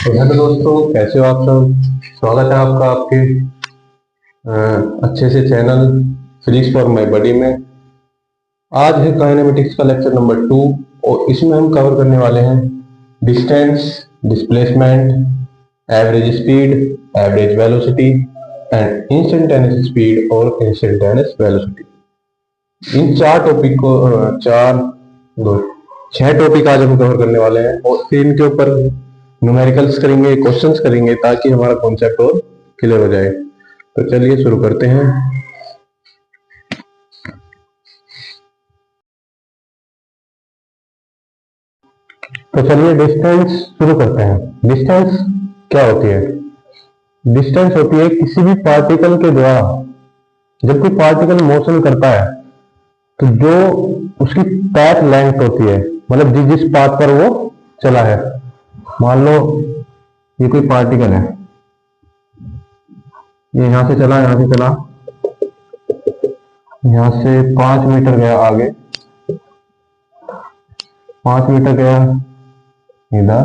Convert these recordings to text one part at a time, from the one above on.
तो हेलो दोस्तों, कैसे हो आप सब। स्वागत है आपका आपके अच्छे से channel physics for my body में। आज है काइनेमेटिक्स का लेक्चर नंबर 2 और इसमें हम कवर करने वाले हैं distance, displacement, average speed, average velocity and instantaneous speed और इंस्टेंटेनियस वेलोसिटी। इन चार टॉपिक को दो 6 टॉपिक आज हम कवर करने वाले हैं और फिर इनके ऊपर न्यूमेरिकल्स करेंगे, क्वेश्चंस करेंगे ताकि हमारा कॉन्सेप्ट और क्लियर हो जाए। तो चलिए शुरू करते हैं। तो चलिए डिस्टेंस शुरू करते हैं। डिस्टेंस क्या होती है? डिस्टेंस होती है किसी भी पार्टिकल के द्वारा जब कोई पार्टिकल मोशन करता है तो जो उसकी पाथ लेंथ होती है, मतलब जिस जिस पाथ पर वो चला है। मान लो ये कोई पार्टिकल है, ये यहां से चला, यहां से चला, यहां से 5 मीटर गया आगे, 5 मीटर गया इधर,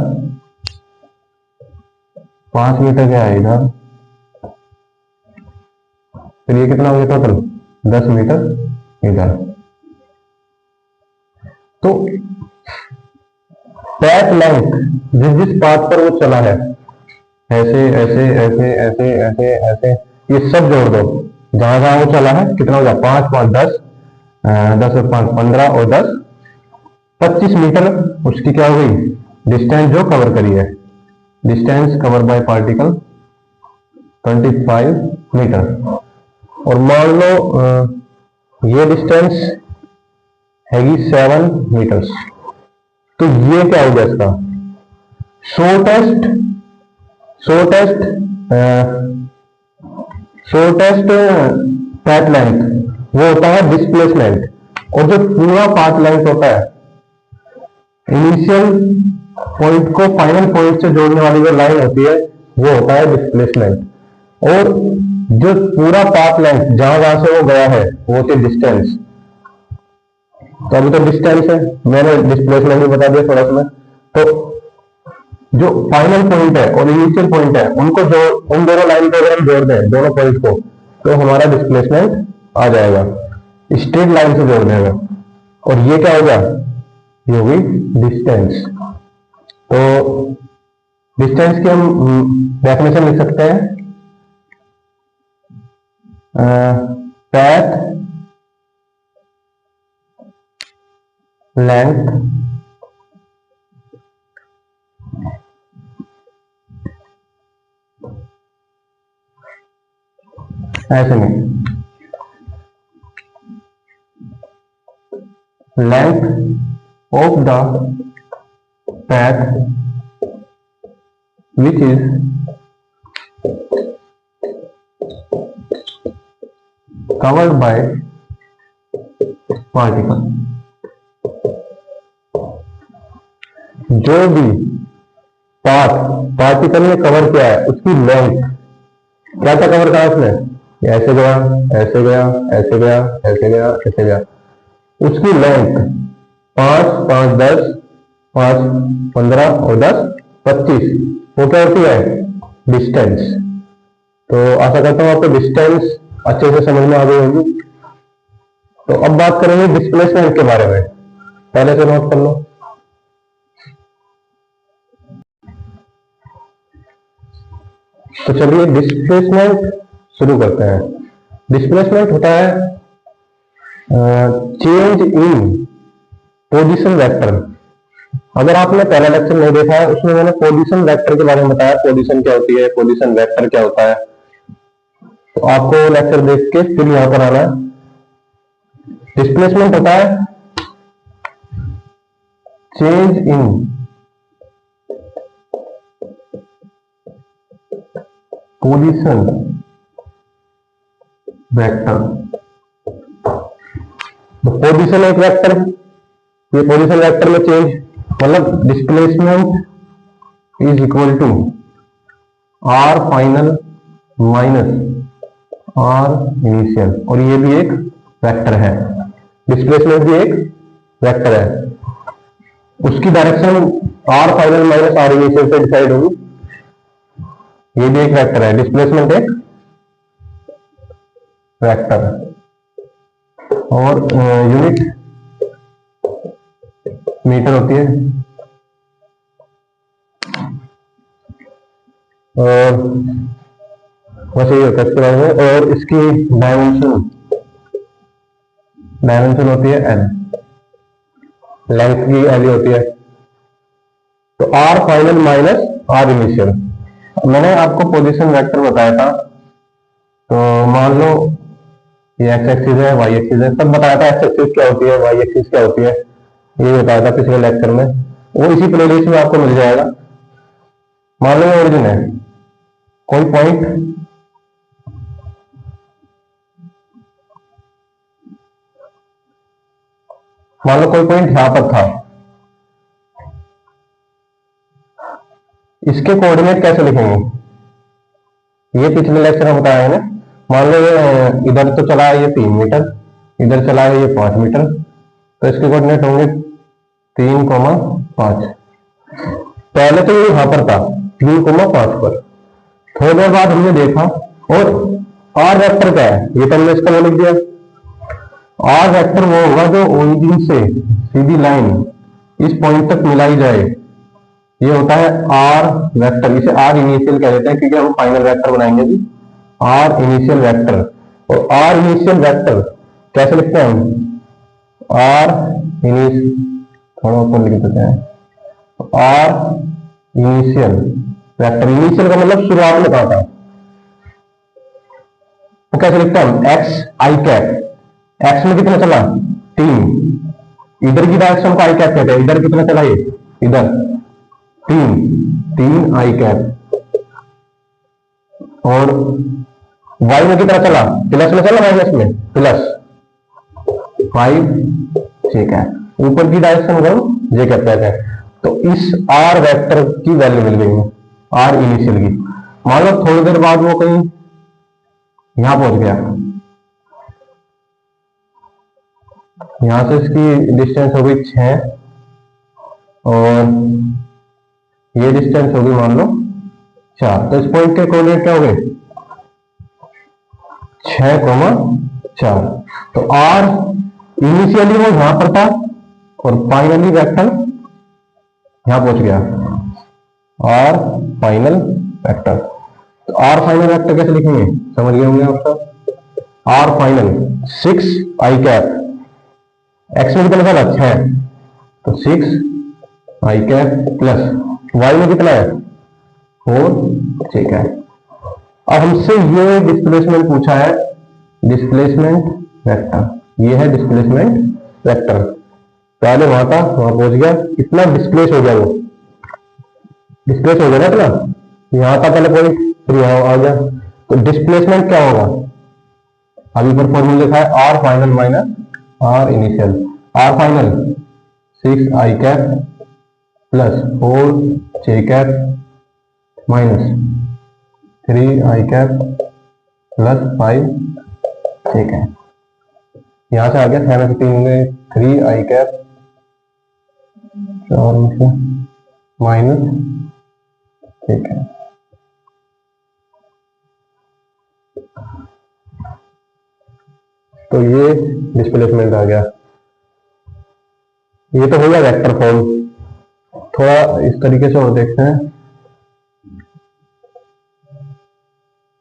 5 मीटर गया इधर, फिर ये कितना हो गया टोटल 10 मीटर इधर। तो पाथ लेंथ जिस जिस पाथ पर वो चला है, ऐसे ऐसे ऐसे ऐसे ऐसे ऐसे, ये सब जोड़ दो। जहां जहां वो चला है कितना हो गया, 5 5 10, 10 और 5 15 और 10 25 मीटर उसकी क्या हो गई डिस्टेंस जो कवर करी है। Distance cover by particle 25 metre. और मान लो ये डिस्टेंस हैगी 7 मीटर्स। तो ये क्या हो गया इसका शॉर्टेस्ट पाथ लेंथ, वो होता है डिस्प्लेसमेंट। और जो पूरा पाथ लेंथ होता है, इनिशियल पॉइंट को फाइनल पॉइंट से जोड़ने वाली जो लाइन होती है वो होता है डिस्प्लेसमेंट। और जो पूरा पाथ लेंथ जहां जहां से वो गया है वो होती है डिस्टेंस। तो अभी तो डिस्टेंस है, मैंने डिस्प्लेसमेंट भी बता दिया थोड़ा सा। तो जो फाइनल पॉइंट है और इनिशियल पॉइंट है उनको जो उन दोनों लाइन को अगर हम जोड़ दें दोनों पॉइंट को, तो हमारा डिस्प्लेसमेंट आ जाएगा स्ट्रेट लाइन से जोड़ने में। और ये क्या होगा, ये होगी डिस्टेंस। तो डिस्टेंस की हम डेफिनेशन लिख सकते हैं, पाथ लेंथ ऐसे में, length of the path which is covered by particle। जो भी पाथ पार्टिकल ने कवर किया है उसकी लेंथ, क्या क्या कवर करा उसने, ऐसे गया ऐसे गया ऐसे गया ऐसे गया ऐसे गया, उसकी लेंथ 5 5 10 5 15 और 10 25, वो क्या होती है डिस्टेंस। तो आशा करता हूं आपको डिस्टेंस अच्छे से समझ में आ गई होगी। तो अब बात करेंगे डिस्प्लेसमेंट के बारे में, पहले से नोट कर लो। तो चलिए डिस्प्लेसमेंट शुरू करते हैं। डिस्प्लेसमेंट होता है चेंज इन पोजीशन वेक्टर। अगर आपने पहला लेक्चर नहीं देखा है उसमें मैंने पोजीशन वेक्टर के बारे में बताया, पोजीशन क्या होती है, पोजीशन वेक्टर क्या होता है। तो आपको लेक्चर देख के फिर यहां पर आना है। डिस्प्लेसमेंट होता है चेंज इन पोजीशन वेक्टर। तो पोजीशन एक वेक्टर, ये पोजीशन वेक्टर में चेंज मतलब displacement is equal to r final minus r initial. और ये भी एक वेक्टर है, डिस्प्लेसमेंट भी एक वेक्टर है। उसकी direction r final minus r initial से डिसाइड होगी। ये भी एक वेक्टर है, डिस्प्लेसमेंट एक वेक्टर, और यूनिट मीटर होती है, और बस यही होता है इसके बारे में। और इसकी डायमेंशन होती है एल, लेंथ की एल होती है। तो r final minus r initial. मैंने आपको पोजीशन वेक्टर बताया था, तो मान लो ये एक्स एक्सिस है, वाई एक्सिस है, सब बताया था। एक्स एक्सिस क्या होती है, वाई एक्सिस क्या होती है, ये बताया था पिछले लेक्चर में। वो इसी प्लेलिस्ट में आपको मिल जाएगा। मान लो ये ओरिजिन है, कोई पॉइंट मान लो कोई पॉइंट यहां पर था, इसके कोऑर्डिनेट कैसे लिखेंगे, ये पिछले लेक्चर में बताया है ना। मान लो ये इधर तो चला है ये 3 मीटर, इधर चला है ये 5 मीटर, तो इसके कोऑर्डिनेट होंगे 3,5। पहले तो ये यहां पर था 3,5 पर, थोड़ी देर बाद हमने देखा, और आर वेक्टर क्या है, ये तो हमने इसका वो लिख दिया। आर वेक्टर वो होगा जो ओरिजिन से सीधी लाइन इस पॉइंट तक मिलाई जाए, ये होता है आर वेक्टर। इसे आर इनिशियल कह देते हैं, क्योंकि हम फाइनल वेक्टर बनाएंगे जी, आर इनिशियल वेक्टर। और आर इनिशियल वेक्टर कैसे लिखते हैं हम, आर इनिशियल, थोड़ा ऊपर लिख देते हैं, आर इनिशियल वेक्टर। इनिशियल का मतलब शुरुआत में कहा था, तो कैसे लिखते हैं हम, एक्स आई कैप। एक्स में कितना चला 3, इधर की डायरेक्शन को आई कैप कहते हैं, इधर कितना चला ये, इधर 3 आई कैप। और वाई में कितना चला, प्लस में चला, माइनस में, प्लस 5 जे कैप। ऊपर की डायरेक्शन को जे कैप कहते हैं। तो इस आर वेक्टर की वैल्यू मिल गई आर इनिशियल की। मान लो थोड़ी देर बाद वो कहीं यहां पहुंच गया, यहां से इसकी डिस्टेंस हो गई 6, और ये डिस्टेंस होगी मान लो 4। तो इस पॉइंट के कोऑर्डिनेट क्या हो गए, 6,4। तो आर इनिशियली वो यहां पर था, और फाइनली वेक्टर यहां पहुंच गया, आर फाइनल वेक्टर। तो आर फाइनल वेक्टर कैसे लिखेंगे, समझ गए होंगे आप सब। R final 6 i cap, x में कितना चला 6, तो 6 आई कैप, प्लस वाई में कितना है 4 जे कैप। अब हमसे ये डिस्प्लेसमेंट पूछा है, डिस्प्लेसमेंट वेक्टर, ये है डिस्प्लेसमेंट वेक्टर। पहले वहां था, वहां पहुंच गया, कितना डिस्प्लेस हो गया, वो डिस्प्लेस हो गया ना इतना, यहां था पहले पॉइंट, फिर यहां आ गया। तो डिस्प्लेसमेंट क्या होगा, अभी पर फॉर्मूला लिखा है r final minus r initial. R final 6 i cap plus 4 j cap minus 3 i cap plus 5 j cap. यहां से आ गया 7 3 में 3 आई कैप, 4 में से माइनस जे कैप। तो ये डिस्प्लेसमेंट आ गया। ये तो हो गया वेक्टर फॉर्म। थोड़ा इस तरीके से और देखते हैं।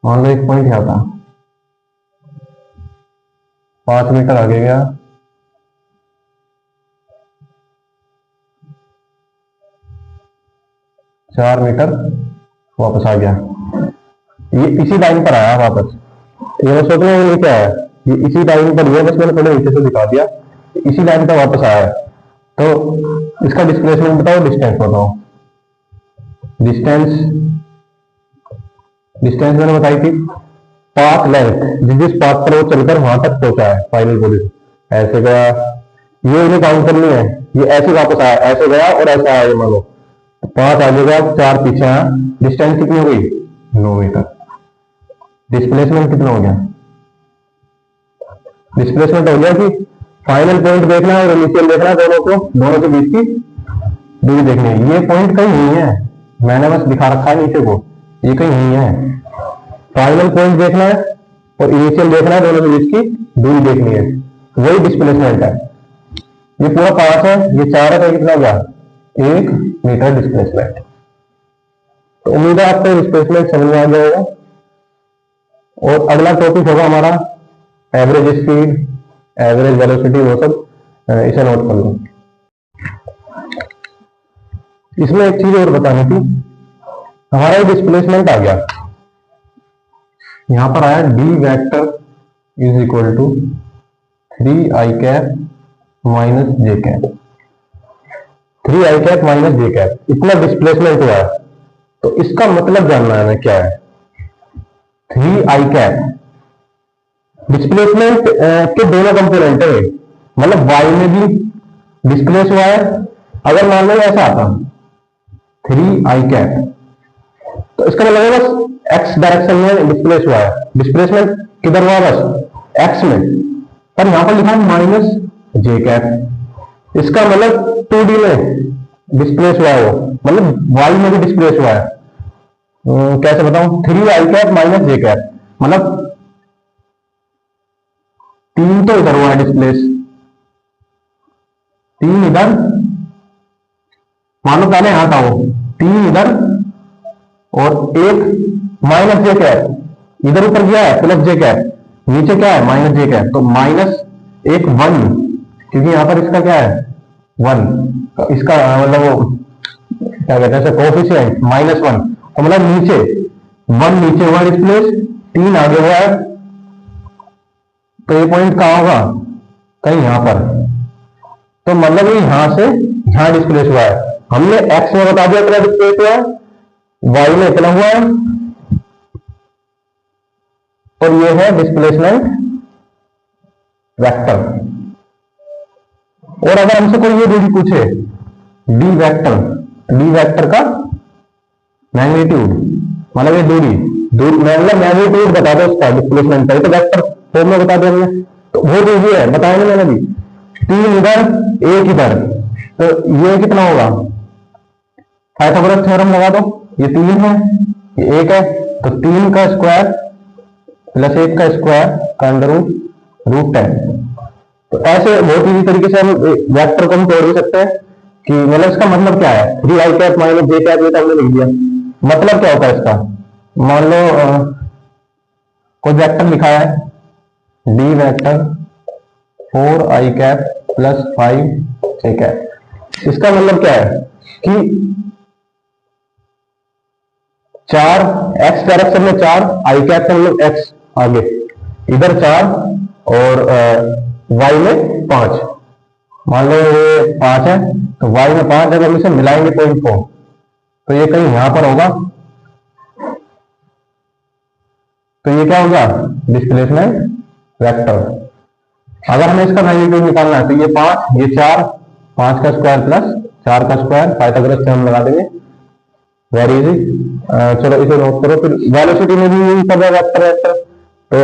मान लो एक पॉइंट यहां था, 5 मीटर आगे गया, 4 मीटर वापस आ गया, ये इसी लाइन पर आया वापस। ये मैं सोच रहा हूँ ये क्या है, ये इसी लाइन पर है, बस मैंने थोड़ा नीचे से दिखा दिया, इसी लाइन पर वापस आया है। तो इसका डिस्प्लेसमेंट बताओ, डिस्टेंस बताओ। डिस्टेंस मैंने बताई थी, पाथ लेंथ, जिस पाथ पर वो चलकर वहां तक पहुंचा है फाइनल पोजीशन। ऐसे गया, ये उन्हें काउंट करनी है, ये ऐसे वापस आया, ऐसे गया और ऐसा आया, मान लो 5 आगे गया, 4 पीछे आया, डिस्टेंस कितनी हो गई 9 मीटर। डिस्प्लेसमेंट कितना हो गया, डिस्प्लेसमेंट हो गया कि फाइनल पॉइंट देखना है और इनिशियल देखना है, दोनों के बीच की दूरी देखनी है। ये पॉइंट कहीं नहीं है, मैंने बस दिखा रखा है नीचे को, ये कहीं नहीं है। फाइनल पॉइंट देखना है और इनिशियल देखना है, दोनों के बीच की दूरी देखनी है, वही डिस्प्लेसमेंट है। ये पूरा 5 है, ये 4 है, तो कितना हो गया 1 मीटर डिस्प्लेसमेंट। तो उम्मीद है आपको डिस्प्लेसमेंट समझ में आ जाएगा। और अगला टॉपिक होगा हमारा एवरेज स्पीड, एवरेज वेलोसिटी, वो सब इसे नोट कर लो। इसमें एक चीज और बतानी थी, हमारा डिस्प्लेसमेंट आ गया, यहां पर आया d vector is equal to 3i cap minus j cap, 3i cap minus j cap, इतना डिस्प्लेसमेंट हुआ है। तो इसका मतलब जानना है हमें क्या है। 3i कैप डिस्प्लेसमेंट के दोनों कंपोनेंट है, मतलब y में भी डिस्प्लेस हुआ है। अगर मान लो ऐसा आता 3i कैप, तो इसका मतलब है बस x डायरेक्शन में डिस्प्लेस हुआ है। डिस्प्लेसमेंट किधर हुआ, बस x में, पर यहां पर लिखा है माइनस जे कैप, इसका मतलब 2D में डिस्प्लेस हुआ है, वो मतलब y में भी डिस्प्लेस हुआ है। कैसे बताऊं, 3i cap minus j cap, मतलब 3 तो इधर हुआ है डिस्प्लेस, 3 इधर, मान लो पहले यहां था वो 3 इधर, और 1 माइनस जे कैप इधर ऊपर गया है प्लस जे कैप, नीचे क्या है माइनस जे कैप, तो माइनस 1 1, क्योंकि यहां पर इसका क्या है 1, इसका मतलब वो क्या कहते हैं कोएफिशिएंट -1, तो मतलब नीचे 1 नीचे हुआ डिस्प्लेस, 3 आगे हुआ है। तो ये पॉइंट कहां होगा, कहीं यहां पर, तो मतलब ये यहां से यहां डिस्प्लेस हुआ है। हमने एक्स में बता दिया इतना डिस्प्लेस हुआ है, वाई में इतना हुआ है, और ये है डिस्प्लेसमेंट वेक्टर। और अगर हमसे कोई ये दूरी पूछे डी वेक्टर का मैग्नीट्यूड, मतलब ये दूरी मतलब मैग्नीट्यूड बता दो उसका डिस्प्लेसमेंट का, तो वेक्टर फॉर्म में बता देंगे, तो बहुत इजी है, बताया मैंने भी, 3 इधर 1 इधर, तो ये कितना होगा, पाइथागोरस थ्योरम लगा दो, ये 3 है ये 1 है, तो 3 का स्क्वायर प्लस 1 का स्क्वायर का अंडर रूट 10। तो ऐसे बहुत इजी तरीके से हम वेक्टर को हम तोड़ भी सकते हैं कि मतलब इसका मतलब क्या है, 3i cap minus j cap, ये तो हमने लिख दिया। मतलब क्या होता है इसका, मान लो कोई वेक्टर लिखा है D vector 4i cap plus 5 j cap, इसका मतलब क्या है कि 4 x डायरेक्शन में 4, i कैप का मतलब x आगे, इधर 4 और y में 5, मान लो ये 5 है, तो y में 5 जब हम इसे मिलाएंगे 0.4, तो ये कहीं यहां पर होगा, तो ये क्या होगा डिस्प्लेसमेंट वेक्टर। अगर हमें इसका मैग्नीट्यूड निकालना है, तो ये 5 ये 4, 5 का स्क्वायर प्लस 4 का स्क्वायर, पाइथागोरस थ्योरम लगा देंगे, वेरी इजी। चलो इसे नोट करो। फिर वेलोसिटी में भी यही सब है, वेक्टर वेक्टर, तो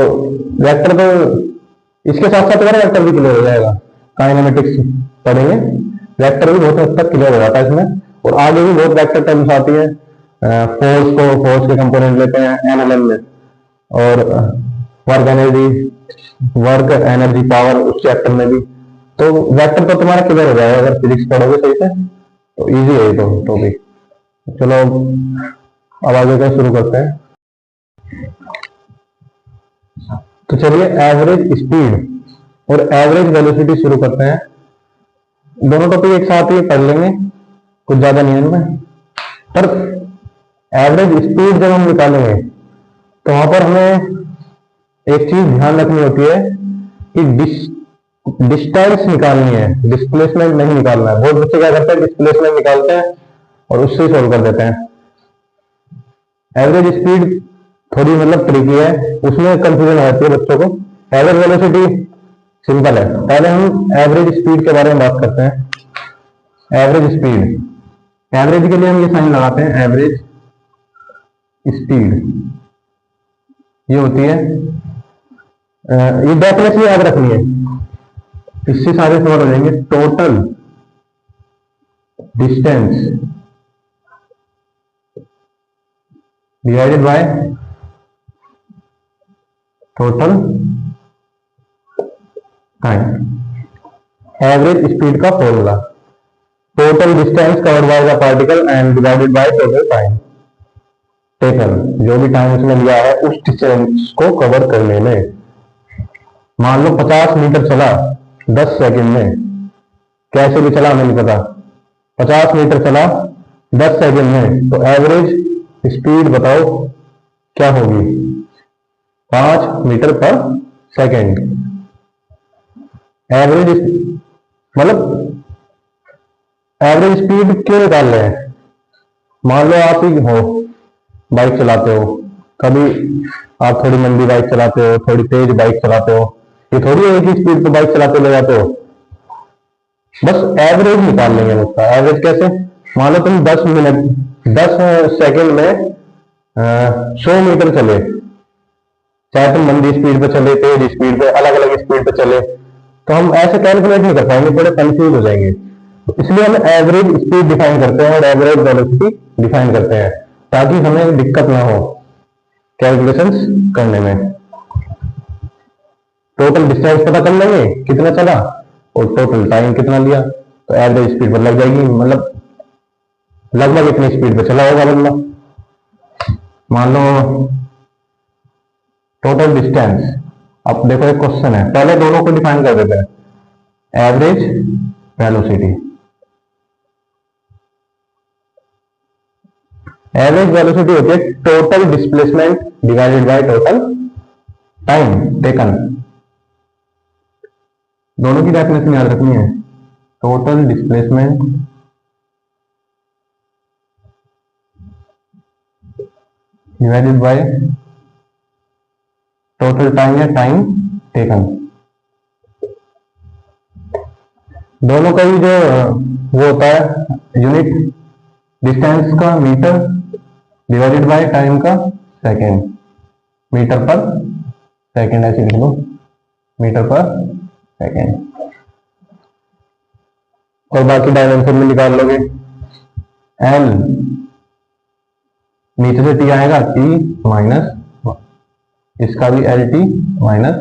वेक्टर तो इसके साथ साथ वेक्टर भी क्लियर हो जाएगा, काइनेमेटिक्स पढ़ेंगे, वेक्टर भी बहुत हद तक क्लियर हो जाता है इसमें। और आगे भी बहुत वेक्टर टर्म्स आती है, फोर्स के कंपोनेंट लेते हैं एनएलएम में, और वर्क एनर्जी पावर उस चैप्टर में भी, तो वेक्टर तो तुम्हारा क्लियर हो जाएगा अगर फिजिक्स पढ़ोगे सही से, तो इजी है ये तो टॉपिक। चलो अब आगे का शुरू करते हैं। तो चलिए एवरेज स्पीड और एवरेज वेलोसिटी शुरू करते हैं। दोनों टॉपिक एक साथ ही पढ़ लेंगे, कुछ ज्यादा नहीं है इनमें। पर एवरेज स्पीड जब हम निकालेंगे तो वहां पर हमें एक चीज ध्यान रखनी होती है कि डिस्टेंस निकालनी है, डिस्प्लेसमेंट नहीं निकालना है। बहुत बच्चे क्या करते हैं डिस्प्लेसमेंट निकालते हैं और उससे सॉल्व कर देते हैं। एवरेज स्पीड थोड़ी मतलब ट्रिकी है, उसमें कंफ्यूजन आती है बच्चों को। एवरेज वेलोसिटी सिंपल है। पहले हम एवरेज स्पीड के बारे में बात करते हैं। एवरेज स्पीड, एवरेज के लिए हम ये साइन लगाते हैं, एवरेज स्पीड ये होती है, ये डेफिनेशन याद रखनी है, इससे सारे सवाल हो जाएंगे। Total distance divided by total time. Average speed का formula, total distance covered by the particle and divided by total time taken, जो भी टाइम उसने लिया है उस डिस्टेंस को कवर करने में। मान लो 50 मीटर चला 10 सेकंड में, कैसे भी चला हमें नहीं पता, 50 मीटर चला 10 सेकंड में, तो एवरेज स्पीड बताओ क्या होगी? 5 मीटर पर सेकंड। एवरेज मतलब एवरेज स्पीड क्यों निकाल रहे हैं? मान लो आप ही हो, बाइक चलाते हो, कभी आप थोड़ी मंदी बाइक चलाते हो, थोड़ी तेज बाइक चलाते हो, ये थोड़ी है कि स्पीड पे बाइक चलाते ले जाते हो। बस एवरेज निकाल लेंगे उसका। एवरेज कैसे? मान लो तुम 10 सेकंड में 100 मीटर चले, चाहे तुम मंदी स्पीड पे चले, तेज स्पीड पे, अलग अलग स्पीड पे चले, तो हम ऐसे कैलकुलेट नहीं कर पाएंगे, थोड़े कंफ्यूज हो जाएंगे। तो इसलिए हम एवरेज स्पीड डिफाइन करते हैं और एवरेज वेलोसिटी डिफाइन करते हैं, ताकि हमें दिक्कत ना हो कैलकुलेशंस करने में। टोटल डिस्टेंस पता कर लेंगे कितना चला और टोटल टाइम कितना लिया, तो एवरेज स्पीड पर लग जाएगी, मतलब लगभग इतनी स्पीड पे चला होगा बंदा। मान लो टोटल डिस्टेंस, अब देखो एक क्वेश्चन है, पहले दोनों को डिफाइन कर देते हैं। एवरेज वेलोसिटी, एवरेज वेलोसिटी होती है total displacement divided by total time taken. दोनों की डेफिनेशन याद रखनी है, total displacement divided by total time या टाइम टेकन। दोनों का ही जो वो होता है यूनिट डिस्टेंस का मीटर डिवाइडेड बाय टाइम का सेकेंड, मीटर पर सेकेंड ऐसे लिख लो, मीटर पर सेकेंड। और बाकी डायमेंशन में निकाल लोगे, एल नीचे से टी आएगा, टी माइनस, इसका भी एल टी माइनस।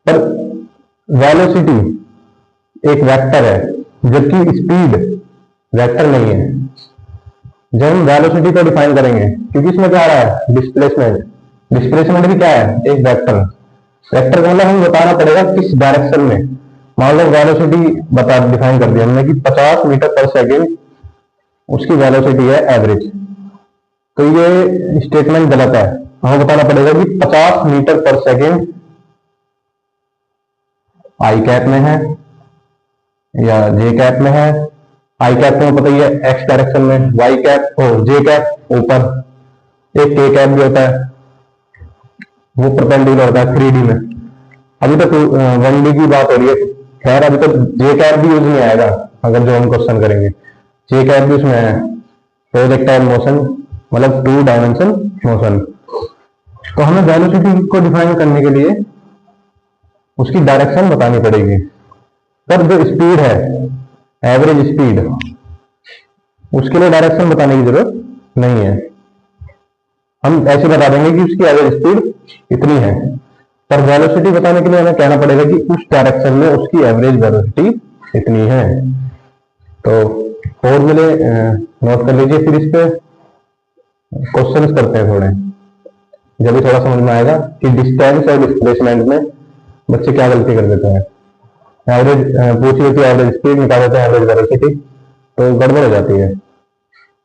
पर वेलोसिटी एक वेक्टर है, जबकि स्पीड वेक्टर नहीं है। जब हम वेलोसिटी को डिफाइन करेंगे, क्योंकि इसमें क्या आ रहा है? डिस्प्लेसमेंट। डिस्प्लेसमेंट भी क्या है? एक वेक्टर। वेक्टर का मतलब हमें बताना पड़ेगा किस डायरेक्शन में। मान लो वेलोसिटी बता डिफाइन कर दिया हमने कि 50 मीटर पर सेकेंड उसकी वेलोसिटी है एवरेज, तो ये स्टेटमेंट गलत है। हमें बताना पड़ेगा कि 50 मीटर पर सेकेंड आई कैप में है या जे कैप में है। आई कैप में पता ही है एक्स डायरेक्शन में, वाई कैप और जे कैप ऊपर, एक के कैप भी होता है, वो परपेंडिकुलर होता है 3D में। अभी तक 1D की बात हो रही है, खैर अभी तक जे कैप भी यूज नहीं आएगा। अगर जो हम क्वेश्चन करेंगे जे कैप भी उसमें है, प्रोजेक्टाइल मोशन मतलब 2 डायमेंशन मोशन। तो हमें वेलोसिटी को डिफाइन करने के लिए उसकी डायरेक्शन बतानी पड़ेगी। पर जो स्पीड है एवरेज स्पीड, उसके लिए डायरेक्शन बताने की जरूरत नहीं है। हम ऐसे बता देंगे कि उसकी एवरेज स्पीड इतनी है, पर वेलोसिटी बताने के लिए हमें कहना पड़ेगा कि उस डायरेक्शन में उसकी एवरेज वेलोसिटी इतनी है। तो फॉर्मूले नोट कर लीजिए, फिर इस पे क्वेश्चंस करते हैं थोड़े, जब भी थोड़ा समझ में आएगा कि डिस्टेंस और डिस्प्लेसमेंट में बच्चे क्या गलती कर देते हैं। एवरेज पूछिए कि एवरेज स्पीड निकाल देते हैं एवरेज वेलोसिटी, तो गड़बड़ हो जाती है।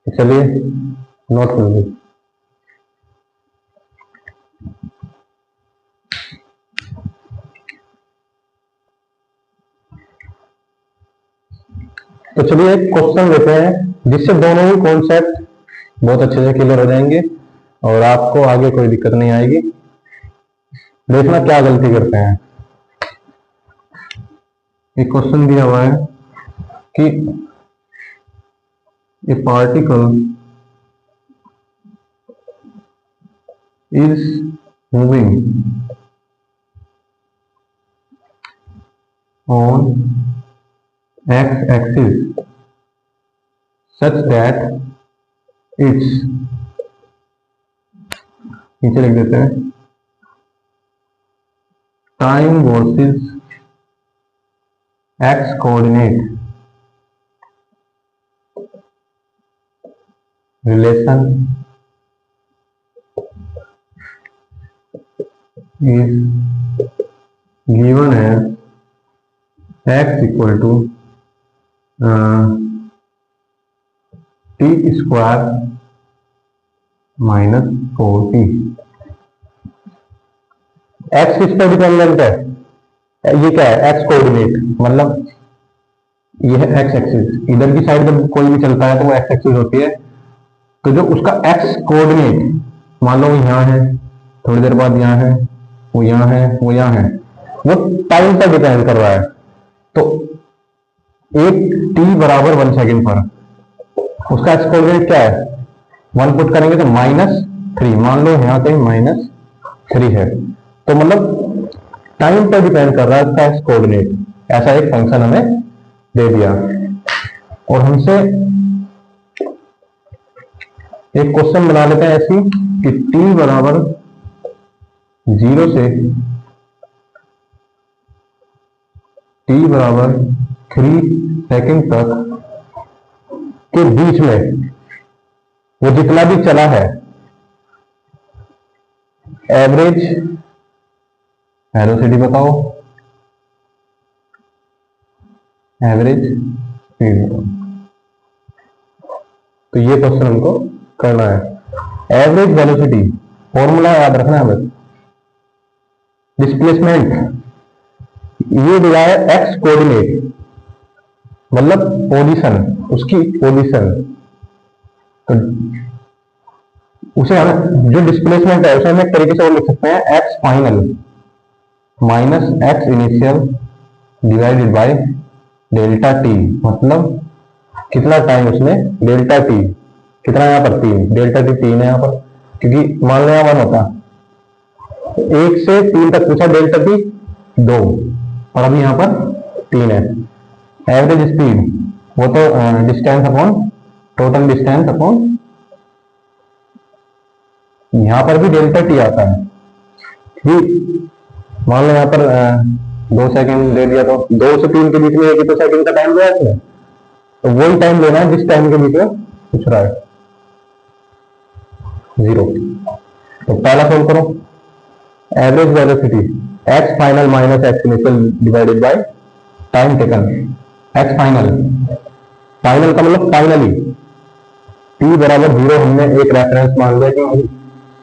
चलिए नोट कर लीजिए। तो चलिए एक क्वेश्चन लेते हैं जिससे दोनों ही कॉन्सेप्ट बहुत अच्छे से क्लियर हो जाएंगे और आपको आगे कोई दिक्कत नहीं आएगी। देखना क्या गलती करते हैं। एक क्वेश्चन दिया हुआ है कि ए particle is moving on x-axis such that its नीचे लिख देते हैं time versus x coordinate relation is given as x equal to t square minus 4t। X किस पर डिपेंडेंट है? ये क्या है? एक्स कोऑर्डिनेट, मतलब ये है एक्स एक्सिस। इधर की साइड जब कोई भी चलता है तो वो एक्स एक्सिस होती है। तो जो उसका एक्स कोऑर्डिनेट, मान लो यहाँ है, थोड़ी देर बाद यहाँ है, वो यहाँ है, वो यहाँ है, वो टाइम पर डिपेंड कर रहा है। तो एक t बराबर 1 सेकेंड पर उसका एक्स कोऑर्डिनेट क्या है? 1 पुट करेंगे तो -3, मान लो यहाँ कहीं -3 है। तो मतलब टाइम पर डिपेंड कर रहा है इसका एक्स कोऑर्डिनेट। ऐसा एक फंक्शन हमें दे दिया और हमसे एक क्वेश्चन बना लेते हैं ऐसी कि t बराबर 0 से t बराबर 3 सेकंड तक के बीच में वो जितना भी चला है एवरेज वेलोसिटी बताओ, एवरेज स्पीड। तो ये क्वेश्चन हमको करना है। एवरेज वेलोसिटी फॉर्मूला याद रखना है हमें। डिस्प्लेसमेंट ये दिया है एक्स कोऑर्डिनेट, मतलब पोजीशन, उसकी पोजीशन। तो उसे हम जो डिस्प्लेसमेंट है उसे हम एक तरीके से और लिख सकते हैं x final minus x initial divided by delta T. मतलब कितना टाइम उसने डेल्टा टी, कितना यहाँ पर 3, डेल्टा टी 3 है यहाँ पर, क्योंकि मान लो यहाँ 1 होता तो 1 से 3 तक पूछा, डेल्टा टी 2 और अभी यहाँ पर 3 है। एवरेज स्पीड वो तो distance upon total distance upon, यहाँ पर भी डेल्टा टी आता है। मान लो यहाँ पर 2 सेकंड दे दिया तो 2 से 3 के बीच में 1 तो सेकंड का टाइम दिया है इसमें, तो वही टाइम लेना है जिस टाइम के बीच में पूछ रहा है, 0। तो पहला सोल्व करो। Average velocity x final minus x initial divided by time taken. X final, final का मतलब फाइनली, t बराबर 0 हमने एक रेफरेंस मान लिया कि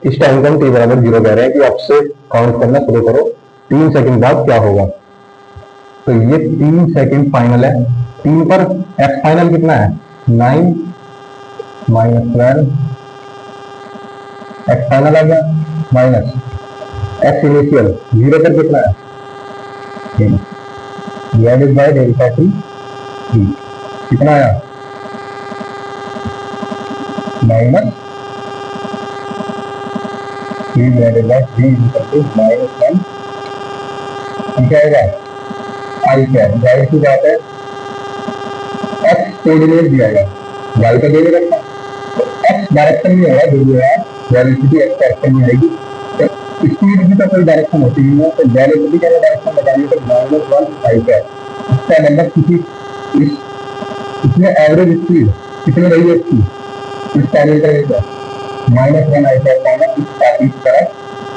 इस टाइम का हम t बराबर 0 कह रहे हैं कि अब से काउंट करना शुरू करो 3 सेकंड बाद क्या होगा। तो ये 3 सेकंड फाइनल है। 3 पर एक्स फाइनल कितना है? 9 माइनस 12 एक्स फाइनल आ गया, माइनस एक्स इनिशियल 0 पर कितना है? डिवाइडेड बाय डेल्टा टी, कितना आया? माइनस 3 डिवाइडेड बाय 3 माइनस 1, ठीक आएगा आई स्क्वायर। जाहिर सी बात है एक्स कोऑर्डिनेट दिया गया, वाई का दे रखा, तो एक्स डायरेक्शन में होगा, जो है वेलोसिटी एक्स डायरेक्शन में आएगी। तो स्पीड की तो कोई डायरेक्शन होती नहीं है, तो वेलोसिटी का डायरेक्शन बताने पर -1 आई स्क्वायर। इसका मतलब किसी इसमें एवरेज स्पीड कितनी रही है इसकी, इस टाइम का रेट -1 आई स्क्वायर पाना इस तरह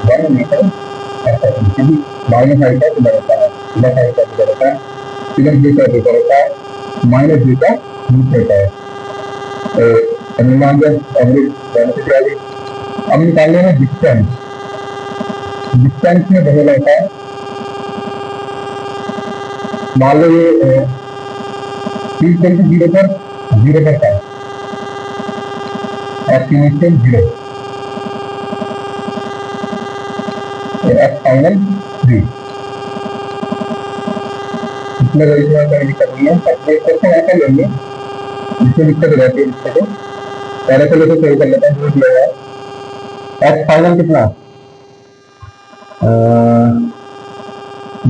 1 मीटर ऐसा, क्योंकि माइनस आई स्क्वायर बढ़ता है, प्लस आई स्क्वायर बढ़ता है, प्लस बी का ऊपर होता है, माइनस बी का नीचे होता है। तो अनुमान जब एवरेज वेलोसिटी आ गई, अब निकालने में डिस्टेंस, डिस्टेंस में बदल होता है। मान लो ये t 0 पर 0 करता है, एक्स इनिशियल 0, एक्स फाइनल 3। इसमें रजिस्टर का दिक्कत नहीं है, क्वेश्चन ऐसा लेंगे जिसमें दिक्कत रहती है। दिक्कत है पहले से लेकर सही कर लेते हैं। जो दिया है एक्स फाइनल कितना,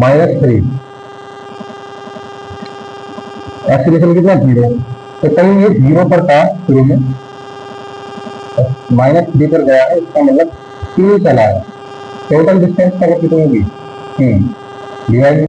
-3, एक्स इनिशियल कितना 0, तो कहीं ये 0 पर था शुरू में, -3 पर गया है, इसका मतलब 3 चला है, टोटल डिस्टेंस कवर कितनी होगी? डिवाइड